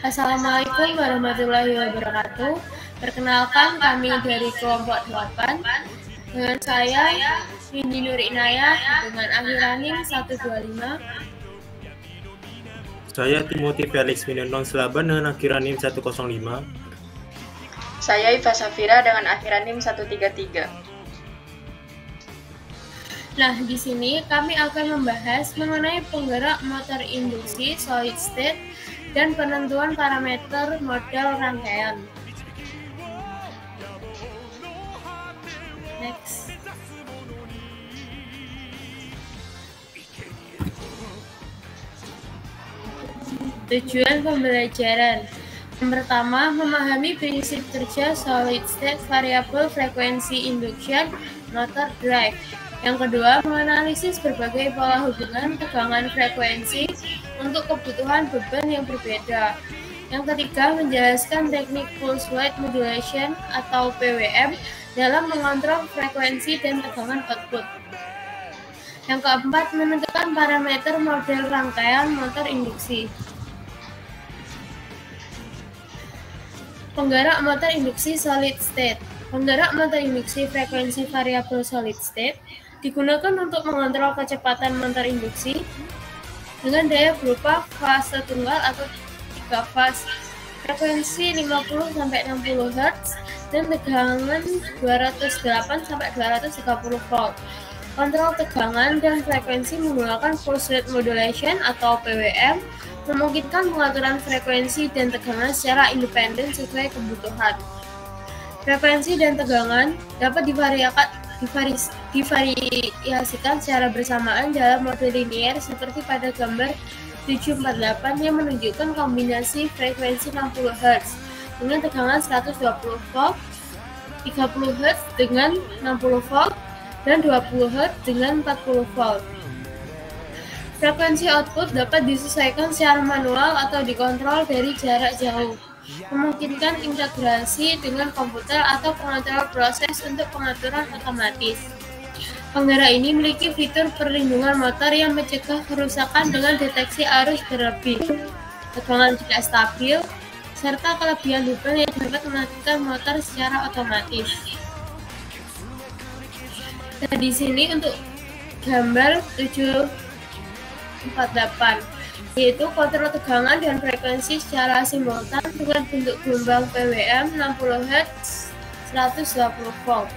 Assalamualaikum warahmatullahi wabarakatuh. Perkenalkan kami dari kelompok 8 dengan saya Windy Nur Inayah dengan akhir raning 125. Saya Timothy Felix Winonong Selaban dengan akhir raning 105. Saya Iva Safira dengan akhir raning 133. Nah, di sini kami akan membahas mengenai penggerak motor induksi solid state dan penentuan parameter model rangkaian. Next. Tujuan pembelajaran. Yang pertama, memahami prinsip kerja solid state variable frekuensi induction motor drive. Yang kedua, menganalisis berbagai pola hubungan tegangan frekuensi untuk kebutuhan beban yang berbeda. Yang ketiga, menjelaskan teknik pulse width modulation atau PWM dalam mengontrol frekuensi dan tegangan output. Yang keempat, menentukan parameter model rangkaian motor induksi. Penggerak motor induksi solid state. Penggerak motor induksi frekuensi variabel solid state digunakan untuk mengontrol kecepatan motor induksi dengan daya berupa fase tunggal atau 3 fase, frekuensi 50-60 Hz dan tegangan 208-230 volt. Kontrol tegangan dan frekuensi menggunakan pulse width modulation atau PWM memungkinkan pengaturan frekuensi dan tegangan secara independen sesuai kebutuhan. Frekuensi dan tegangan dapat divariasikan secara bersamaan dalam mode linier seperti pada gambar 748 yang menunjukkan kombinasi frekuensi 60 Hz dengan tegangan 120 volt, 30 Hz dengan 60 volt, dan 20 Hz dengan 40 volt. Frekuensi output dapat disesuaikan secara manual atau dikontrol dari jarak jauh, memungkinkan integrasi dengan komputer atau pengontrol proses untuk pengaturan otomatis. Penggerak ini memiliki fitur perlindungan motor yang mencegah kerusakan dengan deteksi arus berlebih, tegangan tidak stabil, serta kelebihan beban yang dapat mematikan motor secara otomatis. Nah, di sini untuk gambar 748 yaitu kontrol tegangan dan frekuensi secara simultan dengan bentuk gelombang PWM 60 Hz 120 volt.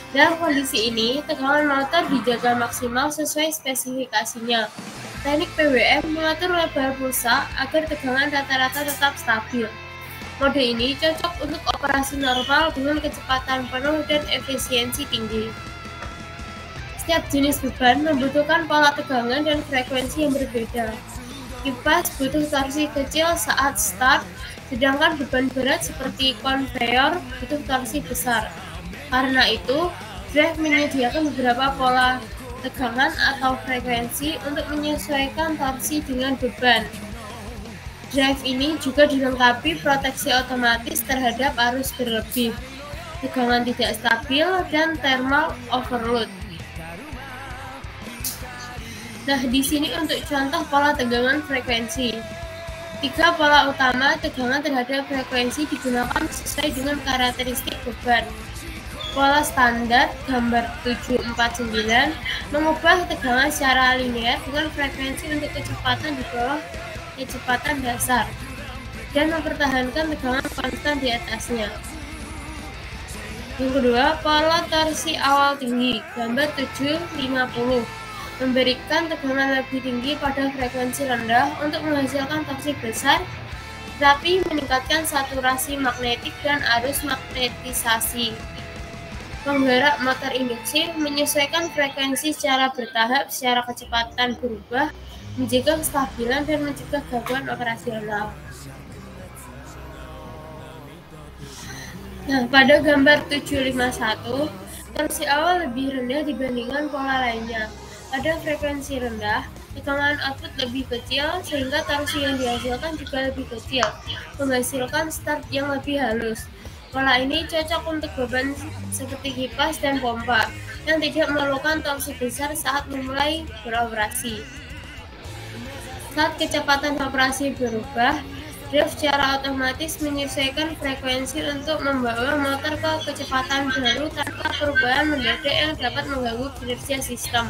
Dalam kondisi ini, tegangan motor dijaga maksimal sesuai spesifikasinya. Teknik PWM mengatur lebar pulsa agar tegangan rata-rata tetap stabil. Mode ini cocok untuk operasi normal dengan kecepatan penuh dan efisiensi tinggi. Setiap jenis beban membutuhkan pola tegangan dan frekuensi yang berbeda. Kipas butuh torsi kecil saat start, sedangkan beban berat seperti konveyor butuh torsi besar. Karena itu, drive menyediakan beberapa pola tegangan atau frekuensi untuk menyesuaikan torsi dengan beban. Drive ini juga dilengkapi proteksi otomatis terhadap arus berlebih, tegangan tidak stabil, dan thermal overload. Nah, di sini untuk contoh pola tegangan frekuensi. 3 pola utama tegangan terhadap frekuensi digunakan sesuai dengan karakteristik beban. Pola standar gambar 749 mengubah tegangan secara linear dengan frekuensi untuk kecepatan di bawah kecepatan dasar dan mempertahankan tegangan konstan di atasnya. Yang kedua, pola torsi awal tinggi gambar 750 memberikan tegangan lebih tinggi pada frekuensi rendah untuk menghasilkan torsi besar, tetapi meningkatkan saturasi magnetik dan arus magnetisasi. Penggerak motor induksi menyesuaikan frekuensi secara bertahap secara kecepatan berubah, menjaga kestabilan dan mencegah gangguan operasional. Nah, pada gambar 751, torsi awal lebih rendah dibandingkan pola lainnya. Pada frekuensi rendah, tegangan output lebih kecil sehingga torsi yang dihasilkan juga lebih kecil, menghasilkan start yang lebih halus. Pola ini cocok untuk beban seperti kipas dan pompa yang tidak memerlukan torsi besar saat memulai beroperasi. Saat kecepatan operasi berubah, Drive secara otomatis menyesuaikan frekuensi untuk membawa motor ke kecepatan baru tanpa perubahan mendadak yang dapat mengganggu kinerja sistem.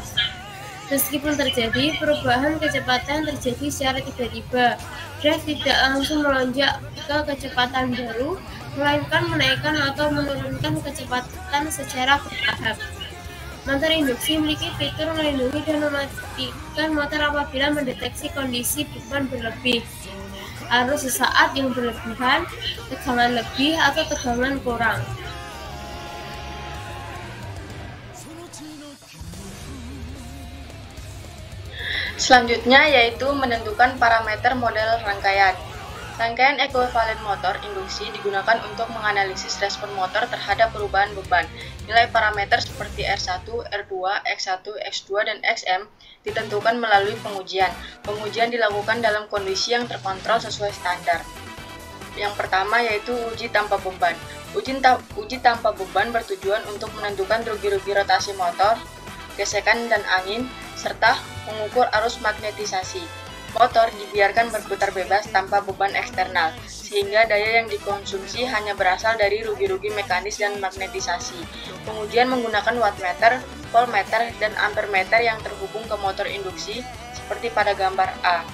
Meskipun terjadi perubahan kecepatan terjadi secara tiba-tiba, drive tidak langsung melonjak ke kecepatan baru, melainkan menaikkan atau menurunkan kecepatan secara bertahap. Motor induksi memiliki fitur melindungi dan mematikan motor apabila mendeteksi kondisi beban berlebih, arus sesaat yang berlebihan, tegangan lebih, atau tegangan kurang. Selanjutnya yaitu menentukan parameter model rangkaian. Rangkaian ekuivalen motor induksi digunakan untuk menganalisis respon motor terhadap perubahan beban. Nilai parameter seperti R1, R2, X1, X2, dan Xm ditentukan melalui pengujian. Pengujian dilakukan dalam kondisi yang terkontrol sesuai standar. Yang pertama yaitu uji tanpa beban. Uji tanpa beban bertujuan untuk menentukan rugi-rugi rotasi motor, gesekan dan angin, serta mengukur arus magnetisasi. Motor dibiarkan berputar bebas tanpa beban eksternal, sehingga daya yang dikonsumsi hanya berasal dari rugi-rugi mekanis dan magnetisasi. Pengujian menggunakan wattmeter, voltmeter, dan ampermeter yang terhubung ke motor induksi, seperti pada gambar A.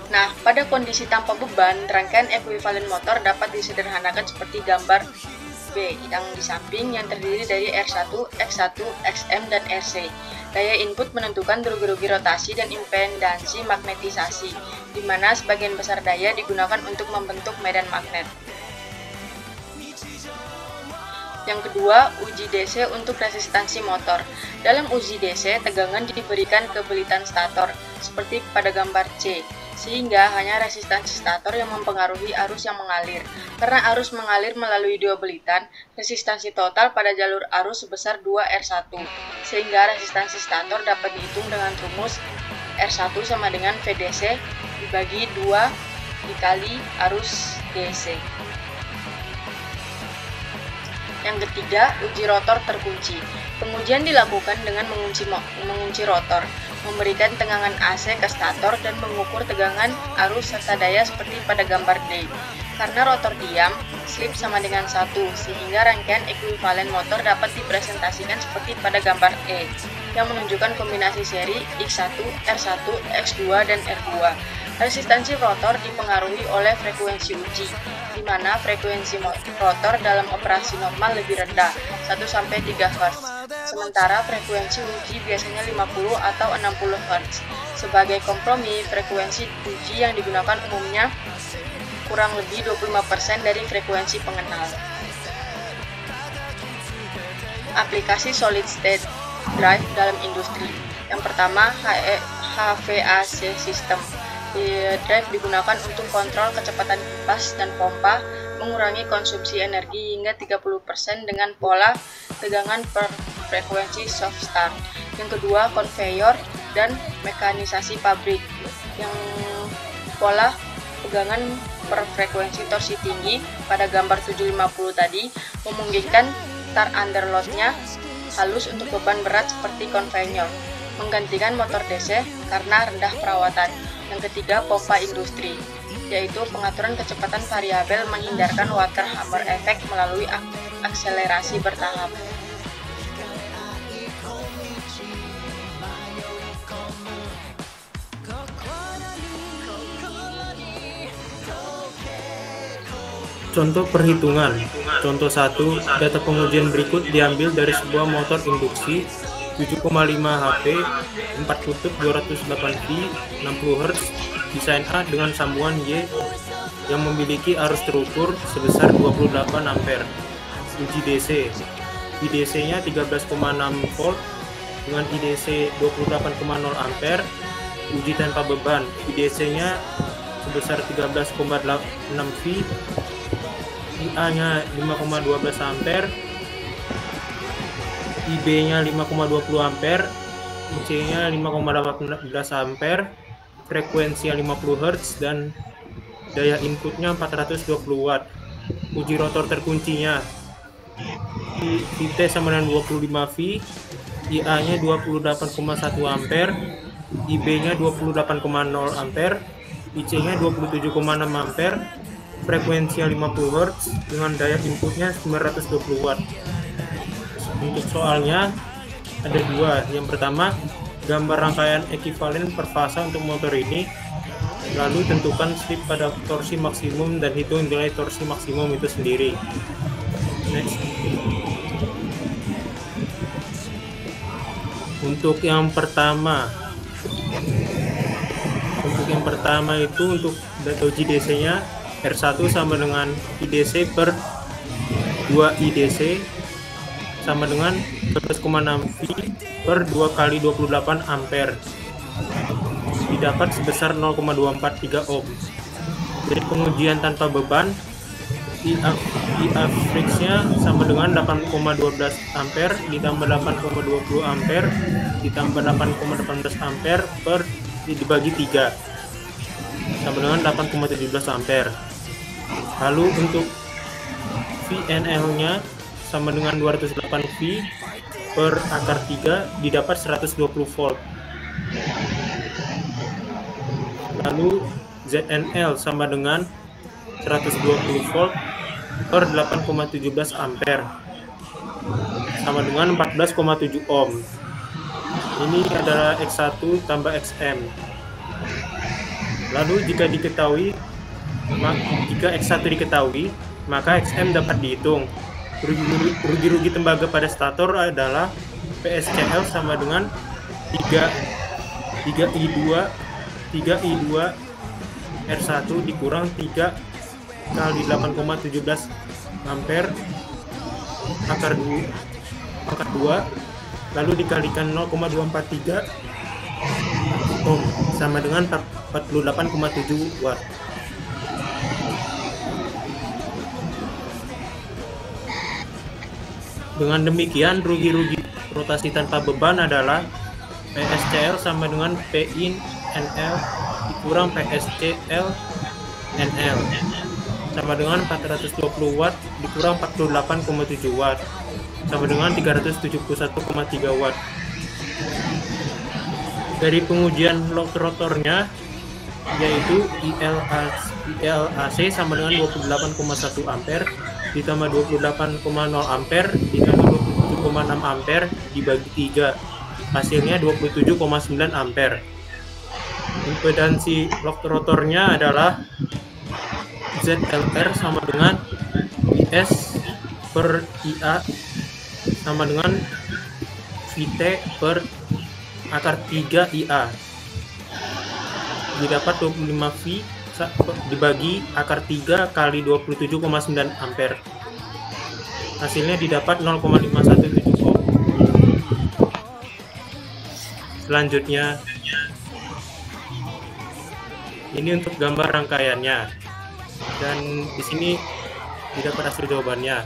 Nah, pada kondisi tanpa beban, rangkaian ekuivalen motor dapat disederhanakan seperti gambar B yang di samping yang terdiri dari R1, X1, Xm, dan Rc. Daya input menentukan rugi-rugi rotasi dan impedansi magnetisasi, di mana sebagian besar daya digunakan untuk membentuk medan magnet. Yang kedua, uji DC untuk resistansi motor. Dalam uji DC, tegangan diberikan ke belitan stator, seperti pada gambar C, sehingga hanya resistansi stator yang mempengaruhi arus yang mengalir. Karena arus mengalir melalui dua belitan, resistansi total pada jalur arus sebesar 2R1, sehingga resistansi stator dapat dihitung dengan rumus R1 sama dengan VDC dibagi 2 dikali arus DC. Yang ketiga, uji rotor terkunci. Pengujian dilakukan dengan mengunci rotor, memberikan tegangan AC ke stator, dan mengukur tegangan, arus, serta daya seperti pada gambar D. Karena rotor diam, slip sama dengan 1, sehingga rangkaian ekuivalen motor dapat dipresentasikan seperti pada gambar E, yang menunjukkan kombinasi seri X1, R1, X2, dan R2. Resistansi rotor dipengaruhi oleh frekuensi uji, di mana frekuensi rotor dalam operasi normal lebih rendah, 1-3 Hz. Sementara frekuensi uji biasanya 50 atau 60 Hz. Sebagai kompromi, frekuensi uji yang digunakan umumnya kurang lebih 25% dari frekuensi pengenal. Aplikasi solid state drive dalam industri. Yang pertama, HVAC system. Drive digunakan untuk kontrol kecepatan kipas dan pompa, mengurangi konsumsi energi hingga 30% dengan pola tegangan per frekuensi soft start. Yang kedua, konveyor dan mekanisasi pabrik, yang pola tegangan per frekuensi torsi tinggi pada gambar 750 tadi memungkinkan tar underloadnya halus untuk beban berat seperti konveyor, menggantikan motor DC karena rendah perawatan. Yang ketiga, pompa industri, yaitu pengaturan kecepatan variabel menghindarkan water hammer effect melalui akselerasi bertahap. Contoh perhitungan. Contoh 1, data pengujian berikut diambil dari sebuah motor induksi 7,5 HP, 4 kutub 208 V, 60 Hz, desain A dengan sambungan Y yang memiliki arus terukur sebesar 28 ampere. Uji DC. IDC-nya 13,6 volt dengan IDC 28,0 ampere. Uji tanpa beban. IDC-nya sebesar 13,6 V, IA-nya 5,12 ampere, IB-nya 5,20 ampere, IC-nya 5,18 ampere, frekuensinya 50 Hz, dan daya inputnya 420 watt. Uji rotor terkuncinya, VT sama dengan 25 V, IA-nya 28,1 ampere, IB-nya 28,0 ampere, IC-nya 27,6 ampere, frekuensinya 50 Hz dengan daya inputnya 920 Watt. Untuk soalnya ada dua. Yang pertama, gambar rangkaian ekivalen per fasa untuk motor ini. Lalu tentukan slip pada torsi maksimum dan hitung nilai torsi maksimum itu sendiri. Next. Untuk yang pertama itu untuk doji DC-nya R1 sama dengan IDC per 2 IDC sama dengan 12,6 V per 2 kali 28 ampere. Didapat sebesar 0,243 ohm. Dari pengujian tanpa beban, IA fix-nya sama dengan 8,12 ampere ditambah 8,20 ampere ditambah 8,18 ampere per dibagi 3 sama dengan 8,17 ampere. Lalu untuk VNL-nya sama dengan 208 V per akar 3 didapat 120 volt. Lalu ZNL sama dengan 120 volt per 8,17 ampere sama dengan 14,7 ohm. Ini adalah X1 tambah XM. Lalu jika X1 diketahui, maka XM dapat dihitung. Rugi-rugi tembaga pada stator adalah PSCL sama dengan 3I2 R1 dikurang 3 kali 8,17 ampere akar 2 lalu dikalikan 0,243 ohm sama dengan 48,7 watt. Dengan demikian rugi-rugi rotasi tanpa beban adalah PSCL sama dengan PIN NL dikurang PSCL NL sama dengan 420 watt dikurang 48,7 watt sama dengan 371,3 watt. Dari pengujian load rotornya yaitu ILAC sama dengan 28,1 ampere ditambah 28,0 ampere ditambah 27,6 ampere dibagi 3 hasilnya 27,9 ampere. Impedansi load rotornya adalah ZLR sama dengan IS per IA sama dengan VT per akar 3 IA didapat 25 V dibagi akar 3 kali 27,9 ampere hasilnya didapat 0,517 ohm. Selanjutnya ini untuk gambar rangkaiannya dan di sini didapat hasil jawabannya.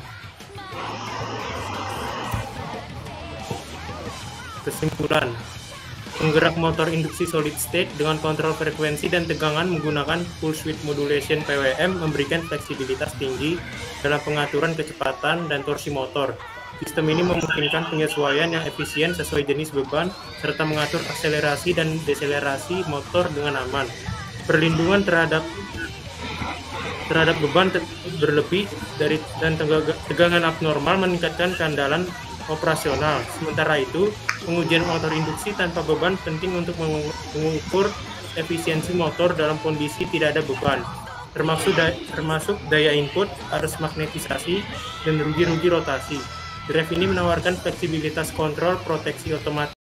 Kesimpulan, penggerak motor induksi solid state dengan kontrol frekuensi dan tegangan menggunakan pulse width modulation PWM memberikan fleksibilitas tinggi dalam pengaturan kecepatan dan torsi motor. Sistem ini memungkinkan penyesuaian yang efisien sesuai jenis beban serta mengatur akselerasi dan deselerasi motor dengan aman. Perlindungan terhadap beban berlebih dan tegangan abnormal meningkatkan keandalan operasional. Sementara itu, pengujian motor induksi tanpa beban penting untuk mengukur efisiensi motor dalam kondisi tidak ada beban, termasuk daya input, arus magnetisasi, dan rugi-rugi rotasi. Drive ini menawarkan fleksibilitas kontrol, proteksi otomatis